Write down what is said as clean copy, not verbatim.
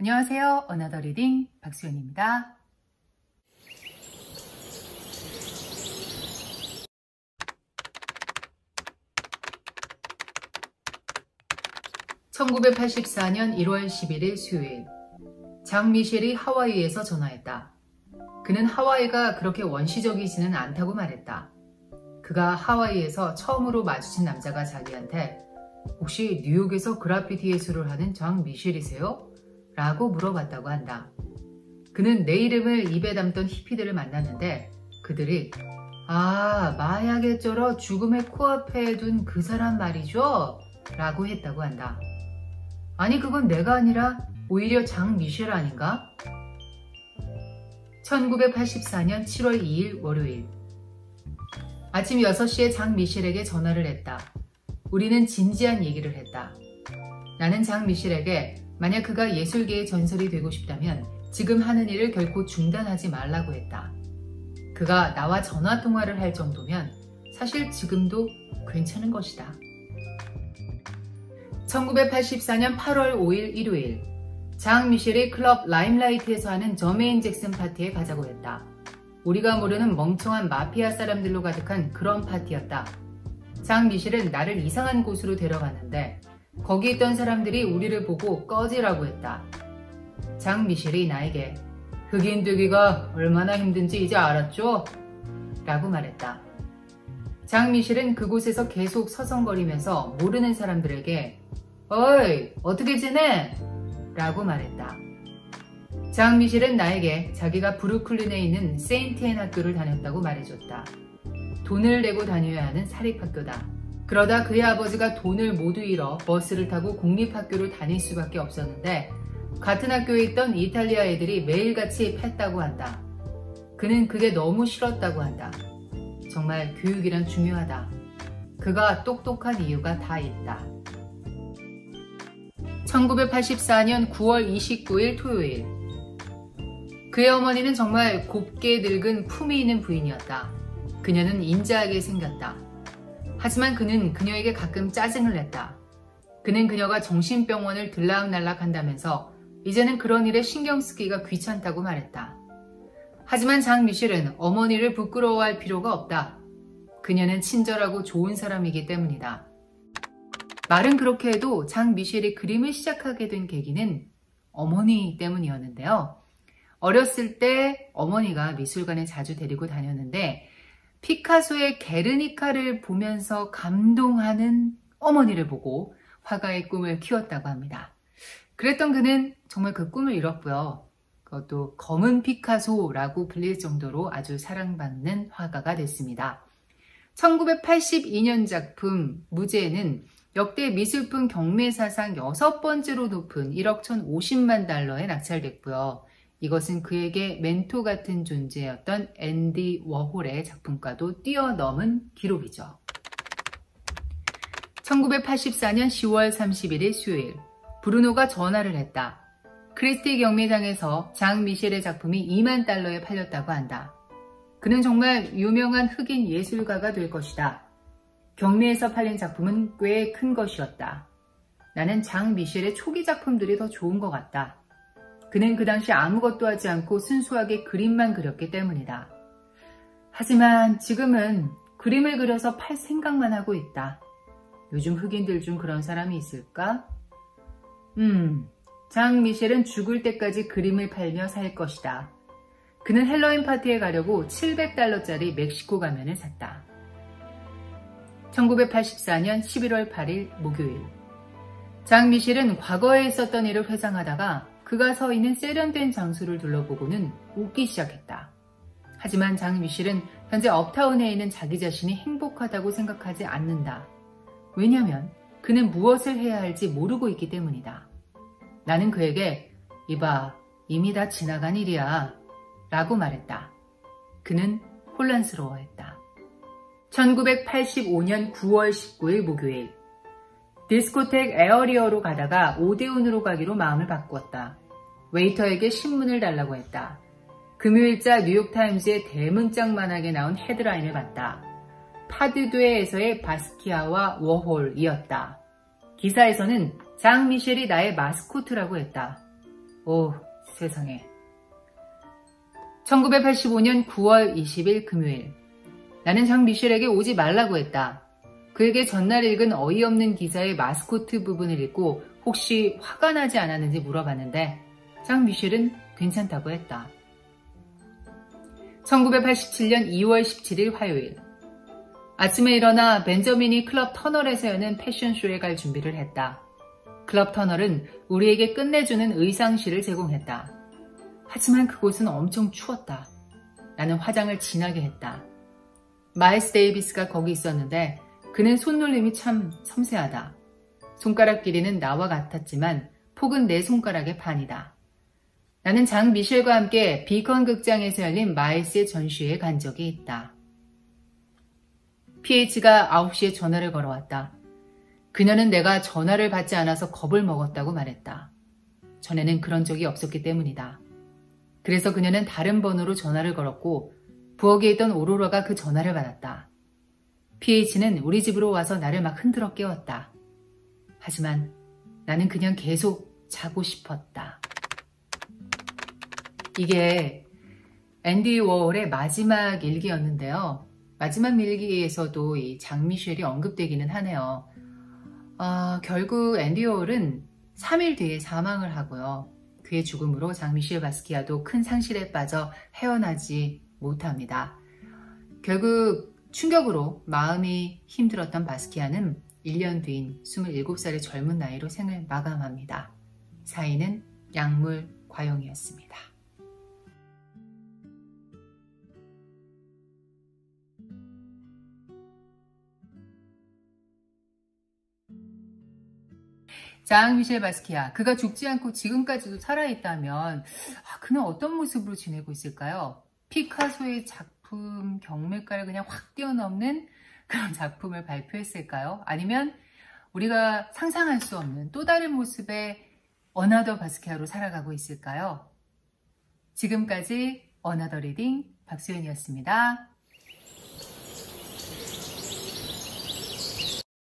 안녕하세요. 어나더 리딩 박수연입니다. (1984년 1월 11일) 수요일, 장미셸이 하와이에서 전화했다. 그는 하와이가 그렇게 원시적이지는 않다고 말했다. 그가 하와이에서 처음으로 마주친 남자가 자기한테 혹시 뉴욕에서 그래피티 예술을 하는 장미셸이세요? 라고 물어봤다고 한다. 그는 내 이름을 입에 담던 히피들을 만났는데 그들이 마약에 쩔어 죽음의 코앞에 둔 그 사람 말이죠? 라고 했다고 한다. 아니 그건 내가 아니라 오히려 장미셸 아닌가? 1984년 7월 2일 월요일, 아침 6시에 장미셸에게 전화를 했다. 우리는 진지한 얘기를 했다. 나는 장미셸에게 만약 그가 예술계의 전설이 되고 싶다면 지금 하는 일을 결코 중단하지 말라고 했다. 그가 나와 전화통화를 할 정도면 사실 지금도 괜찮은 것이다. 1984년 8월 5일 일요일, 장미셸이 클럽 라임라이트에서 하는 저메인 잭슨 파티에 가자고 했다. 우리가 모르는 멍청한 마피아 사람들로 가득한 그런 파티였다. 장미셸은 나를 이상한 곳으로 데려갔는데 거기 있던 사람들이 우리를 보고 꺼지라고 했다. 장미셸이 나에게 흑인 되기가 얼마나 힘든지 이제 알았죠? 라고 말했다. 장미셸은 그곳에서 계속 서성거리면서 모르는 사람들에게 어이, 어떻게 지내? 라고 말했다. 장미셸은 나에게 자기가 브루클린에 있는 세인트앤 학교를 다녔다고 말해줬다. 돈을 내고 다녀야 하는 사립학교다. 그러다 그의 아버지가 돈을 모두 잃어 버스를 타고 공립학교를 다닐 수밖에 없었는데 같은 학교에 있던 이탈리아 애들이 매일같이 팼다고 한다. 그는 그게 너무 싫었다고 한다. 정말 교육이란 중요하다. 그가 똑똑한 이유가 다 있다. 1984년 9월 29일 토요일, 그의 어머니는 정말 곱게 늙은 품위 있는 부인이었다. 그녀는 인자하게 생겼다. 하지만 그는 그녀에게 가끔 짜증을 냈다. 그는 그녀가 정신병원을 들락날락 한다면서 이제는 그런 일에 신경 쓰기가 귀찮다고 말했다. 하지만 장미셸은 어머니를 부끄러워할 필요가 없다. 그녀는 친절하고 좋은 사람이기 때문이다. 말은 그렇게 해도 장미셸이 그림을 시작하게 된 계기는 어머니 때문이었는데요. 어렸을 때 어머니가 미술관에 자주 데리고 다녔는데 피카소의 게르니카를 보면서 감동하는 어머니를 보고 화가의 꿈을 키웠다고 합니다. 그랬던 그는 정말 그 꿈을 이뤘고요. 그것도 검은 피카소라고 불릴 정도로 아주 사랑받는 화가가 됐습니다. 1982년 작품 무제는 역대 미술품 경매사상 6번째로 높은 1억 1,050만 달러에 낙찰됐고요. 이것은 그에게 멘토 같은 존재였던 앤디 워홀의 작품과도 뛰어넘은 기록이죠. 1984년 10월 31일 수요일, 브루노가 전화를 했다. 크리스티 경매장에서 장미셸의 작품이 2만 달러에 팔렸다고 한다. 그는 정말 유명한 흑인 예술가가 될 것이다. 경매에서 팔린 작품은 꽤 큰 것이었다. 나는 장미셸의 초기 작품들이 더 좋은 것 같다. 그는 그 당시 아무것도 하지 않고 순수하게 그림만 그렸기 때문이다. 하지만 지금은 그림을 그려서 팔 생각만 하고 있다. 요즘 흑인들 중 그런 사람이 있을까? 장미셸은 죽을 때까지 그림을 팔며 살 것이다. 그는 헬로윈 파티에 가려고 700달러짜리 멕시코 가면을 샀다. 1984년 11월 8일 목요일, 장미셸은 과거에 있었던 일을 회상하다가 그가 서 있는 세련된 장소를 둘러보고는 웃기 시작했다. 하지만 장미셸은 현재 업타운에 있는 자기 자신이 행복하다고 생각하지 않는다. 왜냐하면 그는 무엇을 해야 할지 모르고 있기 때문이다. 나는 그에게 이봐, 이미 다 지나간 일이야 라고 말했다. 그는 혼란스러워했다. 1985년 9월 19일 목요일, 디스코텍 에어리어로 가다가 오데온으로 가기로 마음을 바꾸었다. 웨이터에게 신문을 달라고 했다. 금요일자 뉴욕타임즈의 대문짝만하게 나온 헤드라인을 봤다. 파드드에서의 바스키아와 워홀이었다. 기사에서는 장미셸이 나의 마스코트라고 했다. 오, 세상에. 1985년 9월 20일 금요일. 나는 장 미셸에게 오지 말라고 했다. 그에게 전날 읽은 어이없는 기사의 마스코트 부분을 읽고 혹시 화가 나지 않았는지 물어봤는데 장 미셸은 괜찮다고 했다. 1987년 2월 17일 화요일. 아침에 일어나 벤저민이 클럽 터널에서 여는 패션쇼에 갈 준비를 했다. 클럽 터널은 우리에게 끝내주는 의상실을 제공했다. 하지만 그곳은 엄청 추웠다. 나는 화장을 진하게 했다. 마일스 데이비스가 거기 있었는데 그는 손놀림이 참 섬세하다. 손가락 길이는 나와 같았지만 폭은 내 손가락의 반이다. 나는 장 미셸과 함께 비컨 극장에서 열린 마일스의 전시회에 간 적이 있다. PH가 9시에 전화를 걸어왔다. 그녀는 내가 전화를 받지 않아서 겁을 먹었다고 말했다. 전에는 그런 적이 없었기 때문이다. 그래서 그녀는 다른 번호로 전화를 걸었고 부엌에 있던 오로라가 그 전화를 받았다. PH는 우리 집으로 와서 나를 막 흔들어 깨웠다. 하지만 나는 그냥 계속 자고 싶었다. 이게 앤디 워홀의 마지막 일기였는데요. 마지막 일기에서도 이 장 미셸이 언급되기는 하네요. 결국 앤디 워홀은 3일 뒤에 사망을 하고요. 그의 죽음으로 장 미셸 바스키아도 큰 상실에 빠져 헤어나지 못합니다. 결국 충격으로 마음이 힘들었던 바스키아는 1년 뒤인 27살의 젊은 나이로 생을 마감합니다. 사인은 약물 과용이었습니다. 장 미셸 바스키아, 그가 죽지 않고 지금까지도 살아있다면 그는 어떤 모습으로 지내고 있을까요? 피카소의 작품 경매가를 그냥 확 뛰어넘는 그런 작품을 발표했을까요? 아니면 우리가 상상할 수 없는 또 다른 모습의 어나더 바스키아로 살아가고 있을까요? 지금까지 어나더 리딩 박수연이었습니다.